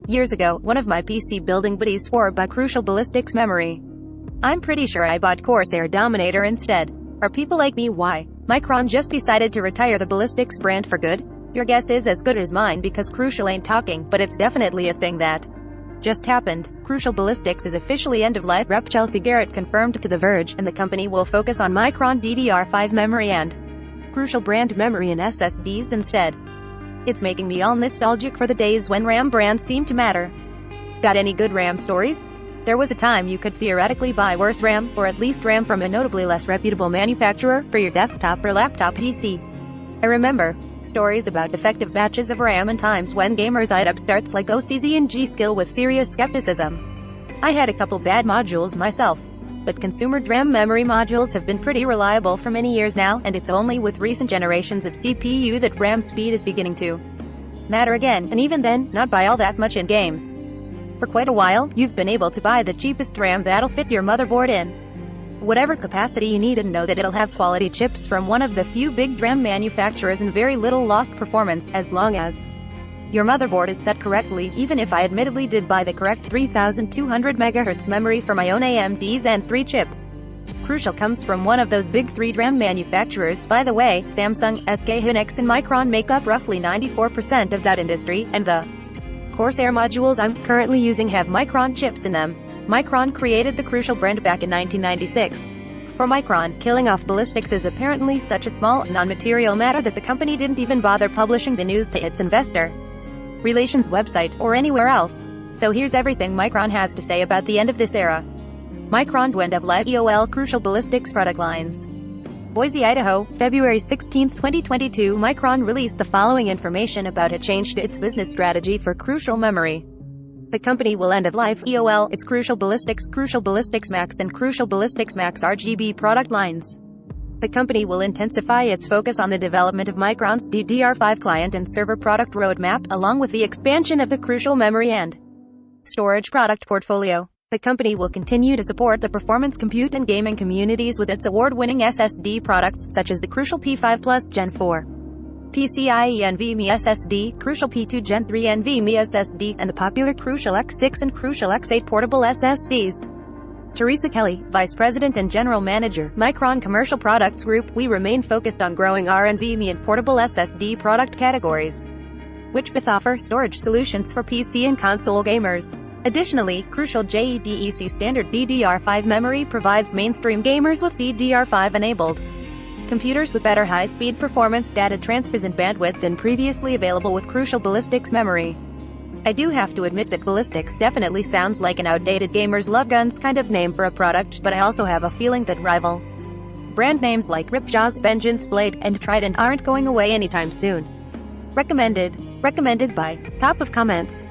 Years ago, one of my PC building buddies swore by Crucial Ballistix memory. I'm pretty sure I bought Corsair Dominator instead. Are people like me? Why? Micron just decided to retire the Ballistix brand for good? Your guess is as good as mine because Crucial ain't talking, but it's definitely a thing that just happened. Crucial Ballistix is officially end-of-life. Rep Chelsea Garrett confirmed to The Verge, and the company will focus on Micron DDR5 memory and Crucial brand memory and SSDs instead. It's making me all nostalgic for the days when RAM brands seemed to matter. Got any good RAM stories? There was a time you could theoretically buy worse RAM, or at least RAM from a notably less reputable manufacturer, for your desktop or laptop PC. I remember stories about defective batches of RAM and times when gamers eyed upstarts like OCZ and G-Skill with serious skepticism. I had a couple bad modules myself, but consumer DRAM memory modules have been pretty reliable for many years now, and it's only with recent generations of CPU that RAM speed is beginning to matter again, and even then, not by all that much in games. For quite a while, you've been able to buy the cheapest RAM that'll fit your motherboard in whatever capacity you need and know that it'll have quality chips from one of the few big DRAM manufacturers and very little lost performance, as long as your motherboard is set correctly. Even if I admittedly did buy the correct 3200 MHz memory for my own AMD Zen 3 chip. Crucial comes from one of those big three DRAM manufacturers. By the way, Samsung, SK Hynix and Micron make up roughly 94% of that industry, and the Corsair modules I'm currently using have Micron chips in them. Micron created the Crucial brand back in 1996. For Micron, killing off Ballistix is apparently such a small, non-material matter that the company didn't even bother publishing the news to its investor relations website, or anywhere else. So here's everything Micron has to say about the end of this era. Micron to end of life EOL Crucial Ballistix product lines. Boise, Idaho, February 16, 2022. Micron released the following information about a change to its business strategy for Crucial memory. The company will end of life EOL, its Crucial Ballistix Max and Crucial Ballistix Max RGB product lines. The company will intensify its focus on the development of Micron's DDR5 client and server product roadmap, along with the expansion of the Crucial memory and storage product portfolio. The company will continue to support the performance compute and gaming communities with its award-winning SSD products, such as the Crucial P5 Plus Gen 4, PCIe NVMe SSD, Crucial P2 Gen 3 NVMe SSD, and the popular Crucial X6 and Crucial X8 portable SSDs. Teresa Kelly, Vice President and General Manager, Micron Commercial Products Group. We remain focused on growing our NVMe and portable SSD product categories, which both offer storage solutions for PC and console gamers. Additionally, Crucial JEDEC standard DDR5 memory provides mainstream gamers with DDR5 enabled computers with better high-speed performance, data transfers and bandwidth than previously available with Crucial Ballistix memory. I do have to admit that Ballistix definitely sounds like an outdated gamer's love guns kind of name for a product, but I also have a feeling that rival brand names like Ripjaws, Vengeance Blade, and Trident aren't going away anytime soon. Recommended by Top of Comments.